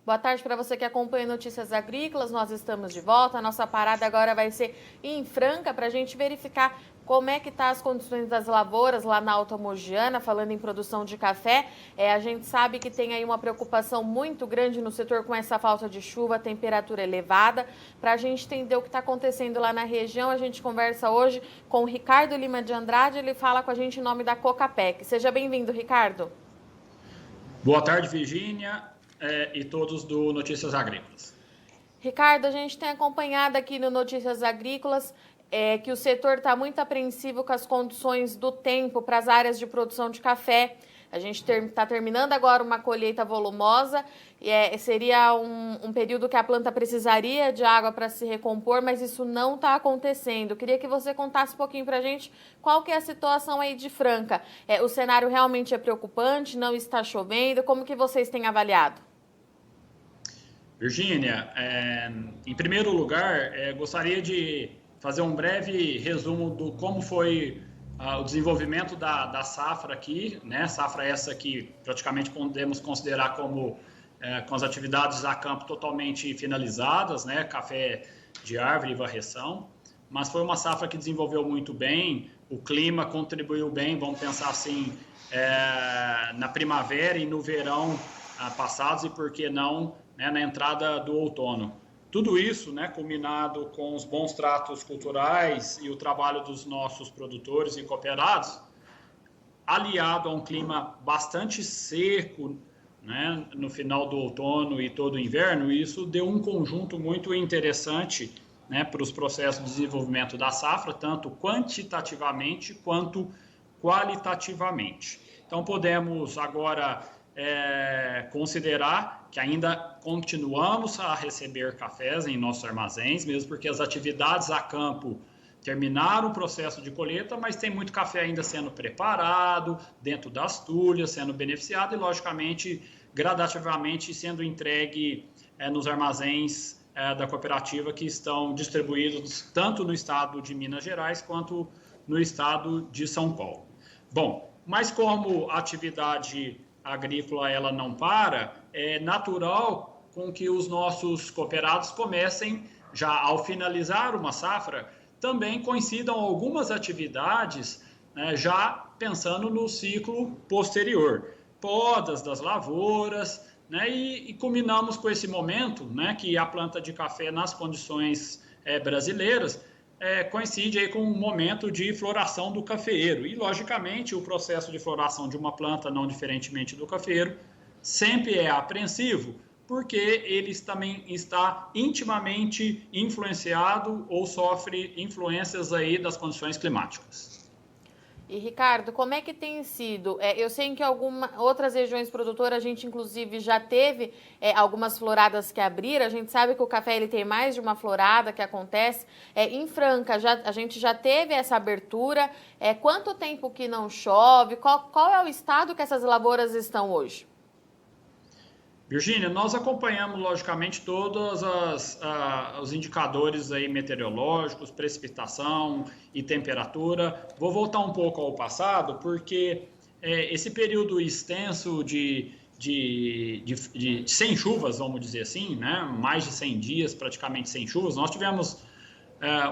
Boa tarde para você que acompanha Notícias Agrícolas. Nós estamos de volta. A nossa parada agora vai ser em Franca para a gente verificar como é que tá as condições das lavouras lá na Alta Mogiana, falando em produção de café. A gente sabe que tem aí uma preocupação muito grande no setor com essa falta de chuva, temperatura elevada. Para a gente entender o que está acontecendo lá na região, a gente conversa hoje com o Ricardo Lima de Andrade. Ele fala com a gente em nome da Cocapec. Seja bem-vindo, Ricardo. Boa tarde, Virgínia, e todos do Notícias Agrícolas. Ricardo, a gente tem acompanhado aqui no Notícias Agrícolas que o setor está muito apreensivo com as condições do tempo para as áreas de produção de café. A gente está terminando agora uma colheita volumosa, seria um período que a planta precisaria de água para se recompor, mas isso não está acontecendo. Queria que você contasse um pouquinho para a gente qual que é a situação aí de Franca. O cenário realmente é preocupante, não está chovendo, como que vocês têm avaliado? Virgínia, em primeiro lugar, gostaria de fazer um breve resumo do como foi o desenvolvimento da safra aqui, né? Safra essa que praticamente podemos considerar como com as atividades a campo totalmente finalizadas, né? Café de árvore e varreção, mas foi uma safra que desenvolveu muito bem, o clima contribuiu bem, vamos pensar assim, na primavera e no verão passados e por que não, né, na entrada do outono. Tudo isso, né, combinado com os bons tratos culturais e o trabalho dos nossos produtores e cooperados, aliado a um clima bastante seco, né, no final do outono e todo o inverno, isso deu um conjunto muito interessante, né, para os processos de desenvolvimento da safra, tanto quantitativamente quanto qualitativamente. Então, podemos agora considerar que ainda continuamos a receber cafés em nossos armazéns, mesmo porque as atividades a campo terminaram o processo de colheita, mas tem muito café ainda sendo preparado dentro das tulhas, sendo beneficiado e, logicamente, gradativamente sendo entregue nos armazéns da cooperativa que estão distribuídos tanto no estado de Minas Gerais quanto no estado de São Paulo. Bom, mas como a atividade agrícola ela não para, é natural com que os nossos cooperados comecem, já ao finalizar uma safra, também coincidam algumas atividades, né, já pensando no ciclo posterior, podas das lavouras, né, e culminamos com esse momento, né, que a planta de café nas condições brasileiras coincide aí com um momento de floração do cafeeiro. E, logicamente, o processo de floração de uma planta, não diferentemente do cafeeiro, sempre é apreensivo, porque ele também está intimamente influenciado ou sofre influências aí das condições climáticas. E, Ricardo, como é que tem sido? Eu sei que em outras regiões produtoras a gente, inclusive, já teve algumas floradas que abriram. A gente sabe que o café ele tem mais de uma florada que acontece. Em Franca, a gente já teve essa abertura. Quanto tempo que não chove? Qual é o estado que essas lavouras estão hoje? Virgínia, nós acompanhamos, logicamente, todos os indicadores aí meteorológicos, precipitação e temperatura. Vou voltar um pouco ao passado, porque esse período extenso de sem chuvas, vamos dizer assim, né? Mais de 100 dias praticamente sem chuvas. Nós tivemos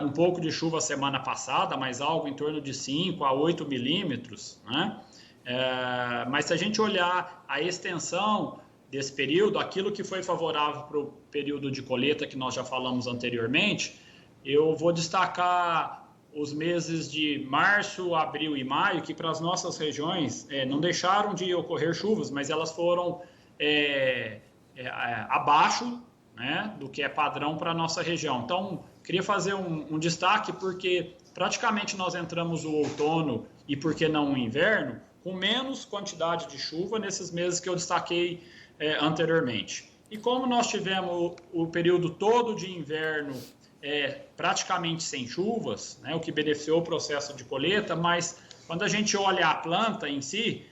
um pouco de chuva semana passada, mas algo em torno de 5 a 8 milímetros, né? Mas se a gente olhar a extensão desse período, aquilo que foi favorável para o período de colheita que nós já falamos anteriormente, eu vou destacar os meses de março, abril e maio, que para as nossas regiões não deixaram de ocorrer chuvas, mas elas foram abaixo, né, do que é padrão para a nossa região. Então, queria fazer um destaque porque praticamente nós entramos o outono e, por que não, o inverno, com menos quantidade de chuva nesses meses que eu destaquei anteriormente. E como nós tivemos o período todo de inverno praticamente sem chuvas, né, o que beneficiou o processo de colheita, mas quando a gente olha a planta em si,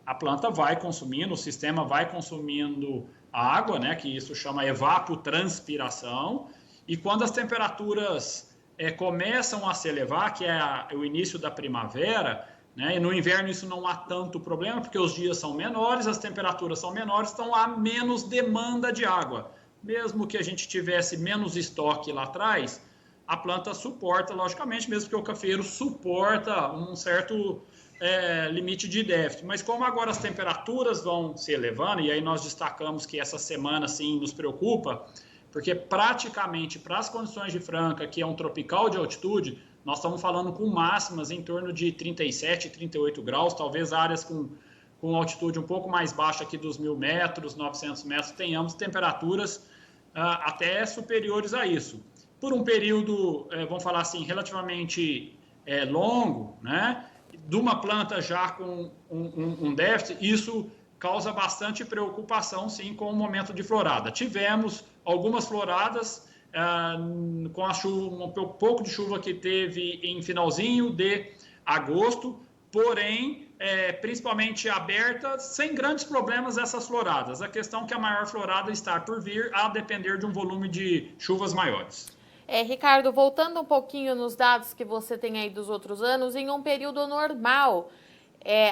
a planta vai consumindo, o sistema vai consumindo água, né, que isso chama evapotranspiração, e quando as temperaturas começam a se elevar, que é o início da primavera, né? E no inverno isso não há tanto problema, porque os dias são menores, as temperaturas são menores, então há menos demanda de água. Mesmo que a gente tivesse menos estoque lá atrás, a planta suporta, logicamente, mesmo que o cafeeiro suporta um certo limite de déficit. Mas como agora as temperaturas vão se elevando, e aí nós destacamos que essa semana, sim, nos preocupa, porque praticamente para as condições de Franca, que é um tropical de altitude, nós estamos falando com máximas em torno de 37, 38 graus, talvez áreas com altitude um pouco mais baixa aqui dos 1.000 metros, 900 metros, tenhamos temperaturas até superiores a isso. Por um período, vamos falar assim, relativamente longo, né? De uma planta já com um déficit, isso causa bastante preocupação, sim, com o momento de florada. Tivemos algumas floradas com a chuva, um pouco de chuva que teve em finalzinho de agosto, porém, principalmente aberta, sem grandes problemas essas floradas. A questão é que a maior florada está por vir, a depender de um volume de chuvas maiores. Ricardo, voltando um pouquinho nos dados que você tem aí dos outros anos, em um período normal,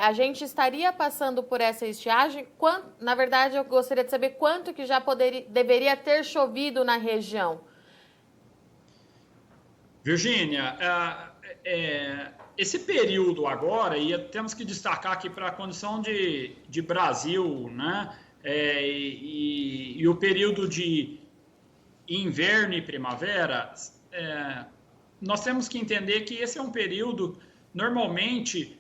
a gente estaria passando por essa estiagem? Na verdade, eu gostaria de saber quanto que já deveria ter chovido na região. Virgínia, esse período agora, e temos que destacar aqui para a condição de Brasil, né? E o período de inverno e primavera, nós temos que entender que esse é um período normalmente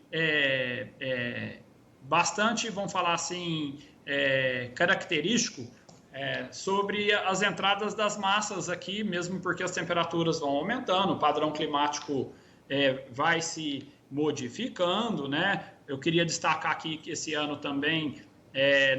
bastante, vamos falar assim, característico sobre as entradas das massas aqui, mesmo porque as temperaturas vão aumentando, o padrão climático vai se modificando, né? Eu queria destacar aqui que esse ano também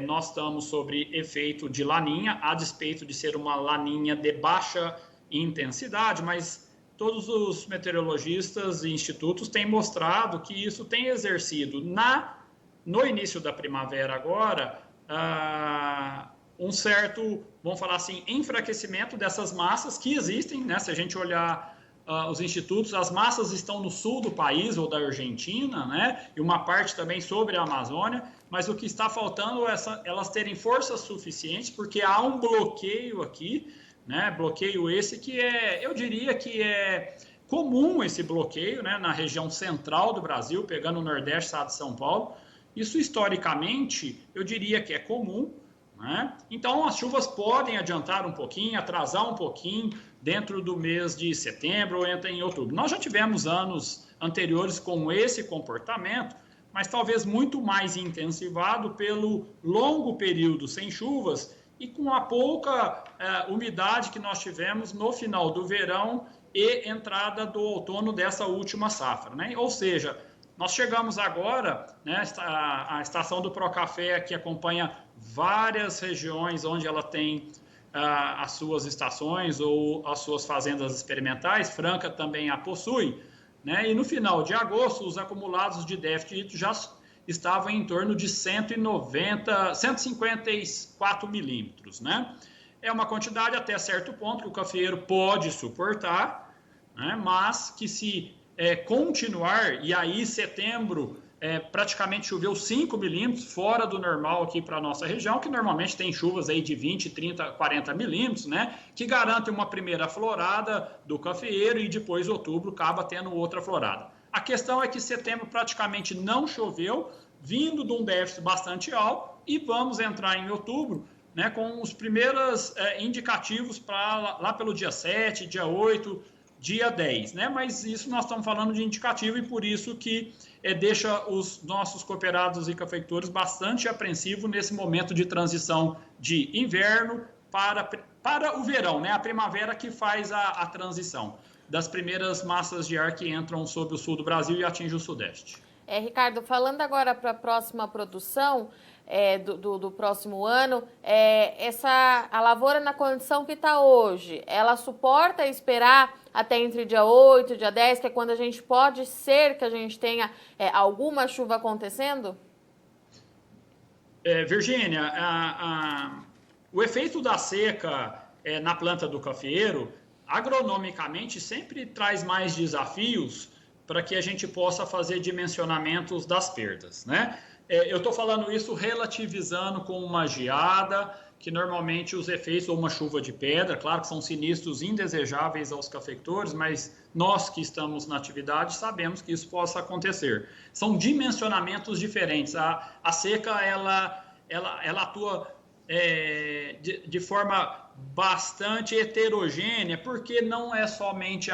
nós estamos sobre efeito de laninha, a despeito de ser uma laninha de baixa intensidade, mas todos os meteorologistas e institutos têm mostrado que isso tem exercido no início da primavera agora um certo, vamos falar assim, enfraquecimento dessas massas que existem, né? Se a gente olhar os institutos, as massas estão no sul do país ou da Argentina, né? E uma parte também sobre a Amazônia, mas o que está faltando é elas terem forças suficientes, porque há um bloqueio aqui, né? Bloqueio esse que eu diria que é comum esse bloqueio, né? Na região central do Brasil, pegando o Nordeste, estado de São Paulo. Isso historicamente, eu diria que é comum, né? Então as chuvas podem adiantar um pouquinho, atrasar um pouquinho dentro do mês de setembro ou em outubro. Nós já tivemos anos anteriores com esse comportamento, mas talvez muito mais intensivado pelo longo período sem chuvas e com a pouca umidade que nós tivemos no final do verão e entrada do outono dessa última safra, né? Ou seja, nós chegamos agora, né, a estação do Procafé, que acompanha várias regiões onde ela tem as suas estações ou as suas fazendas experimentais, Franca também a possui, né? E no final de agosto, os acumulados de déficit já estavam em torno de 154 milímetros, né? É uma quantidade até certo ponto que o cafeeiro pode suportar, né? Mas que se continuar, e aí setembro praticamente choveu 5 milímetros, fora do normal aqui para a nossa região, que normalmente tem chuvas aí de 20, 30, 40 milímetros, né? Que garante uma primeira florada do cafeeiro e depois outubro acaba tendo outra florada. A questão é que setembro praticamente não choveu, vindo de um déficit bastante alto, e vamos entrar em outubro, né, com os primeiros indicativos para lá pelo dia 7, dia 8, dia 10, né? Mas isso nós estamos falando de indicativo e por isso que deixa os nossos cooperados e cafeicultores bastante apreensivos nesse momento de transição de inverno para o verão, né? A primavera que faz a transição das primeiras massas de ar que entram sobre o sul do Brasil e atingem o sudeste. Ricardo, falando agora para a próxima produção do próximo ano, a lavoura na condição que está hoje, ela suporta esperar até entre dia 8 e dia 10, que é quando a gente pode ser que a gente tenha alguma chuva acontecendo? Virgínia, o efeito da seca na planta do cafeeiro, agronomicamente, sempre traz mais desafios para que a gente possa fazer dimensionamentos das perdas, né? Eu estou falando isso relativizando com uma geada, que normalmente os efeitos, ou uma chuva de pedra, claro que são sinistros indesejáveis aos cafeicultores, mas nós que estamos na atividade sabemos que isso possa acontecer. São dimensionamentos diferentes. A seca, ela atua de forma bastante heterogênea, porque não é somente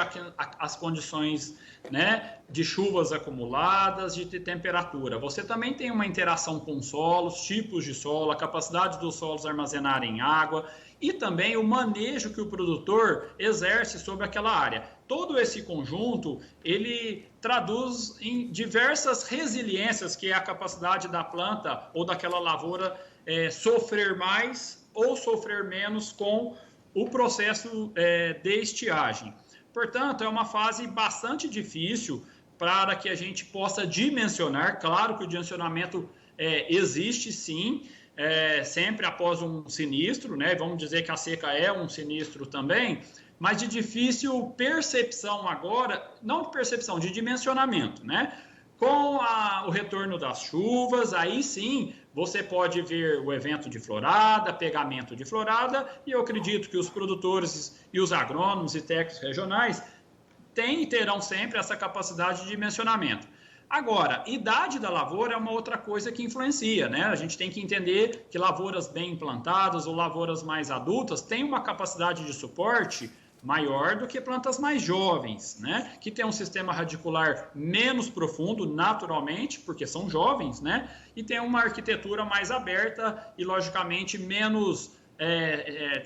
as condições, né, de chuvas acumuladas, de temperatura. Você também tem uma interação com solos, tipos de solo, a capacidade dos solos armazenarem água e também o manejo que o produtor exerce sobre aquela área. Todo esse conjunto, ele traduz em diversas resiliências, que é a capacidade da planta ou daquela lavoura sofrer mais ou sofrer menos com o processo de estiagem. Portanto, é uma fase bastante difícil para que a gente possa dimensionar. Claro que o dimensionamento existe sim, sempre após um sinistro, né? Vamos dizer que a seca é um sinistro também, mas de difícil percepção agora, não de percepção, de dimensionamento, né? Com o retorno das chuvas, aí sim você pode ver o evento de florada, pegamento de florada, e eu acredito que os produtores e os agrônomos e técnicos regionais têm e terão sempre essa capacidade de dimensionamento. Agora, idade da lavoura é uma outra coisa que influencia, né? A gente tem que entender que lavouras bem implantadas ou lavouras mais adultas têm uma capacidade de suporte maior do que plantas mais jovens, né? Que tem um sistema radicular menos profundo, naturalmente, porque são jovens, né? E tem uma arquitetura mais aberta e, logicamente, menos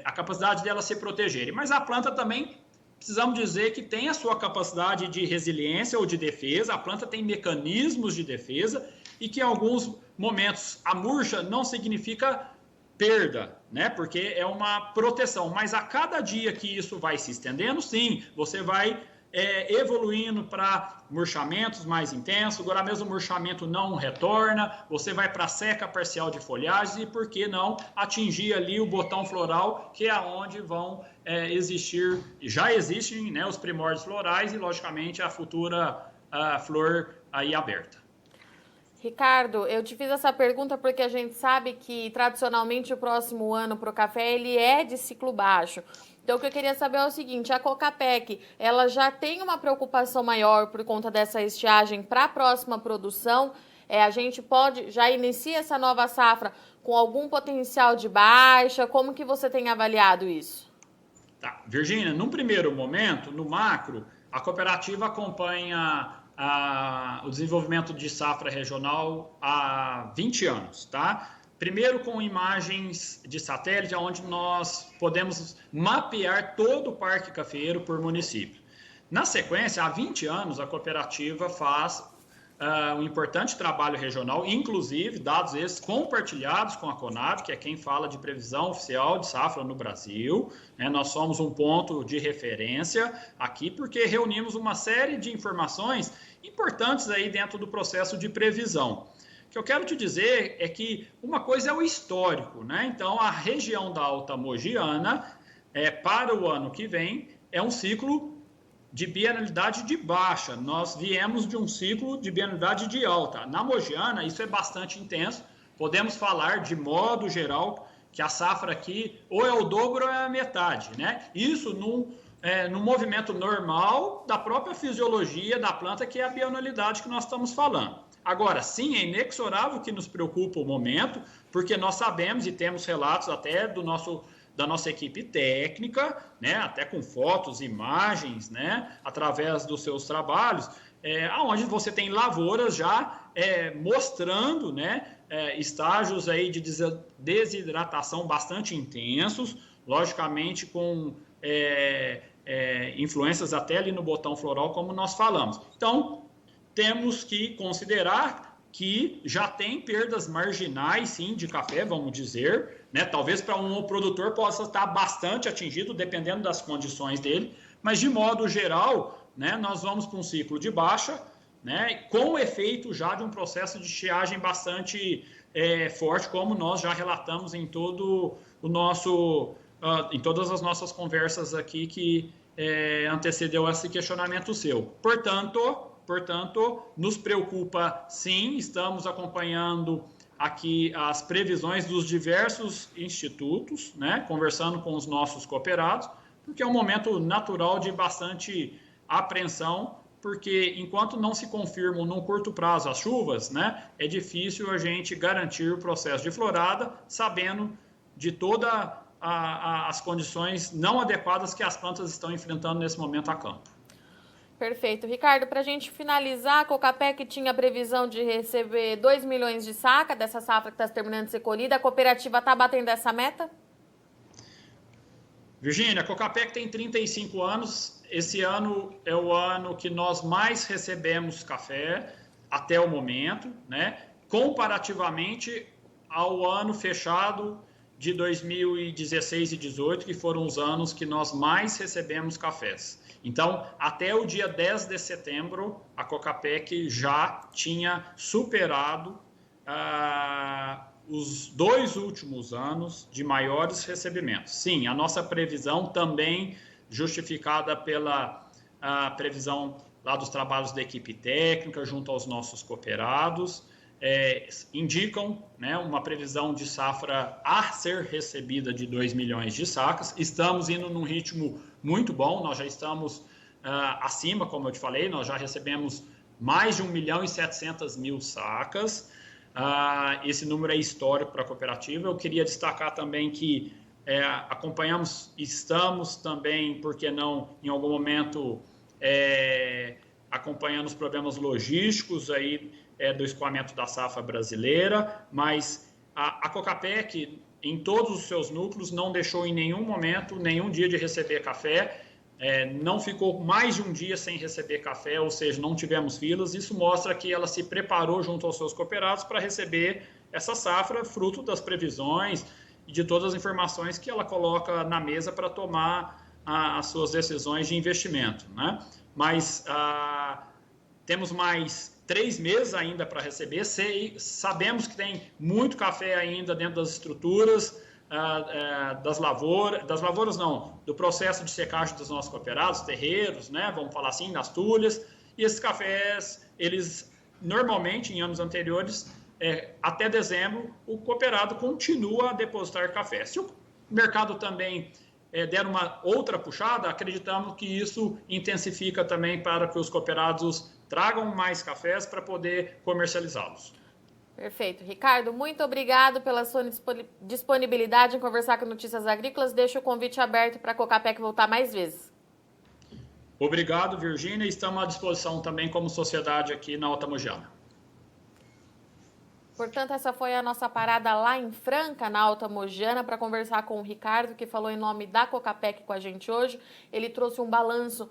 a capacidade dela se protegerem. Mas a planta também, precisamos dizer que tem a sua capacidade de resiliência ou de defesa, a planta tem mecanismos de defesa e que em alguns momentos a murcha não significa perda, né? Porque é uma proteção, mas a cada dia que isso vai se estendendo, sim, você vai evoluindo para murchamentos mais intensos. Agora mesmo o murchamento não retorna, você vai para seca parcial de folhagem e por que não atingir ali o botão floral, que é onde vão existir, já existem, né, os primórdios florais e logicamente a futura flor aí aberta. Ricardo, eu te fiz essa pergunta porque a gente sabe que tradicionalmente o próximo ano para o café ele é de ciclo baixo. Então o que eu queria saber é o seguinte, a Cocapec, ela já tem uma preocupação maior por conta dessa estiagem para a próxima produção? A gente já inicia essa nova safra com algum potencial de baixa? Como que você tem avaliado isso? Tá, Virgínia, num primeiro momento, no macro, a cooperativa acompanha o desenvolvimento de safra regional há 20 anos, tá? Primeiro com imagens de satélite, onde nós podemos mapear todo o parque cafeeiro por município. Na sequência, há 20 anos, a cooperativa faz um importante trabalho regional, inclusive dados esses compartilhados com a Conab, que é quem fala de previsão oficial de safra no Brasil. Nós somos um ponto de referência aqui, porque reunimos uma série de informações importantes aí dentro do processo de previsão. O que eu quero te dizer é que uma coisa é o histórico, né? Então, a região da Alta Mogiana, para o ano que vem, é um ciclo de bienalidade de baixa. Nós viemos de um ciclo de bienalidade de alta. Na Mogiana, isso é bastante intenso. Podemos falar, de modo geral, que a safra aqui ou é o dobro ou é a metade, né? Isso num movimento normal da própria fisiologia da planta, que é a bienalidade que nós estamos falando. Agora, sim, é inexorável que nos preocupa o momento, porque nós sabemos e temos relatos até da nossa equipe técnica, né, até com fotos, imagens, né, através dos seus trabalhos, onde você tem lavouras já mostrando, né, estágios aí de desidratação bastante intensos, logicamente com influências até ali no botão floral, como nós falamos. Então, temos que considerar que já tem perdas marginais, sim, de café, vamos dizer, né? Talvez para um produtor possa estar bastante atingido, dependendo das condições dele, mas de modo geral, né, nós vamos para um ciclo de baixa, né, com o efeito já de um processo de estiagem bastante forte, como nós já relatamos em todo o nosso, em todas as nossas conversas aqui que antecedeu esse questionamento seu. Portanto, Portanto, nos preocupa sim, estamos acompanhando aqui as previsões dos diversos institutos, né, conversando com os nossos cooperados, porque é um momento natural de bastante apreensão, porque enquanto não se confirmam num curto prazo as chuvas, né, é difícil a gente garantir o processo de florada, sabendo de todas as condições não adequadas que as plantas estão enfrentando nesse momento a campo. Perfeito. Ricardo, para a gente finalizar, a Cocapec tinha previsão de receber 2 milhões de saca dessa safra que está terminando de ser colhida. A cooperativa está batendo essa meta? Virgínia, a Cocapec tem 35 anos. Esse ano é o ano que nós mais recebemos café até o momento, né? Comparativamente ao ano fechado de 2016 e 2018, que foram os anos que nós mais recebemos cafés. Então, até o dia 10 de setembro, a Cocapec já tinha superado os 2 últimos anos de maiores recebimentos. Sim, a nossa previsão também justificada pela previsão lá dos trabalhos da equipe técnica junto aos nossos cooperados, indicam, né, uma previsão de safra a ser recebida de 2 milhões de sacas. Estamos indo num ritmo muito bom, nós já estamos acima, como eu te falei, nós já recebemos mais de 1.700.000 sacas. Esse número é histórico para a cooperativa. Eu queria destacar também que estamos também, por que não, em algum momento, acompanhando os problemas logísticos aí, do escoamento da safra brasileira, mas a Cocapec, em todos os seus núcleos, não deixou em nenhum momento, nenhum dia de receber café, não ficou mais de um dia sem receber café, ou seja, não tivemos filas. Isso mostra que ela se preparou junto aos seus cooperados para receber essa safra, fruto das previsões e de todas as informações que ela coloca na mesa para tomar as suas decisões de investimento, né? Mas temos mais 3 meses ainda para receber. Sabemos que tem muito café ainda dentro das estruturas, das lavouras não, do processo de secagem dos nossos cooperados, terreiros, né, vamos falar assim, nas tulhas. E esses cafés, eles normalmente em anos anteriores, até dezembro, o cooperado continua a depositar café. Se o mercado também der uma outra puxada, acreditamos que isso intensifica também para que os cooperados tragam mais cafés para poder comercializá-los. Perfeito. Ricardo, muito obrigado pela sua disponibilidade em conversar com Notícias Agrícolas. Deixo o convite aberto para a Cocapec voltar mais vezes. Obrigado, Virgínia. Estamos à disposição também como sociedade aqui na Alta Mogiana. Portanto, essa foi a nossa parada lá em Franca, na Alta Mogiana, para conversar com o Ricardo, que falou em nome da Cocapec com a gente hoje. Ele trouxe um balanço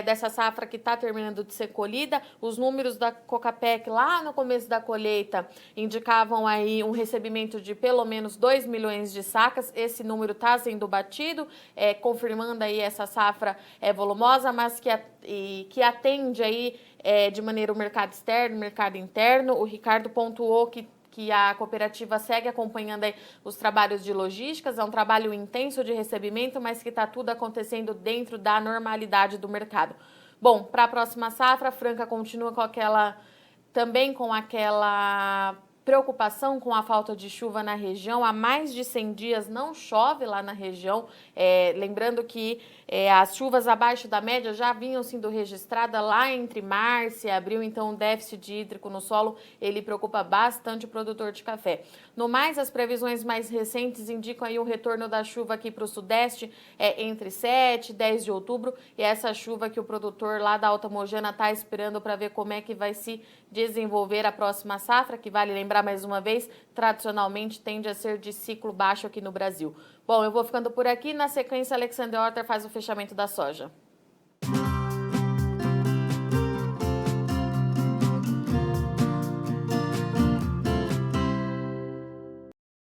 dessa safra que está terminando de ser colhida. Os números da Cocapec lá no começo da colheita indicavam aí um recebimento de pelo menos 2 milhões de sacas. Esse número está sendo batido, confirmando aí essa safra volumosa, mas que atende aí de maneira o mercado externo, o mercado interno. O Ricardo pontuou que a cooperativa segue acompanhando aí os trabalhos de logísticas, é um trabalho intenso de recebimento, mas que está tudo acontecendo dentro da normalidade do mercado. Bom, para a próxima safra, a Franca continua com aquela preocupação com a falta de chuva na região. Há mais de 100 dias não chove lá na região. Lembrando que as chuvas abaixo da média já vinham sendo registradas lá entre março e abril, então o déficit hídrico no solo ele preocupa bastante o produtor de café. No mais, as previsões mais recentes indicam aí o retorno da chuva aqui para o sudeste entre 7 e 10 de outubro, e essa chuva que o produtor lá da Alta Mogiana está esperando para ver como é que vai se desenvolver a próxima safra, que vale lembrar mais uma vez, tradicionalmente tende a ser de ciclo baixo aqui no Brasil. Bom, eu vou ficando por aqui. Na sequência, Alexander Otter faz o fechamento da soja.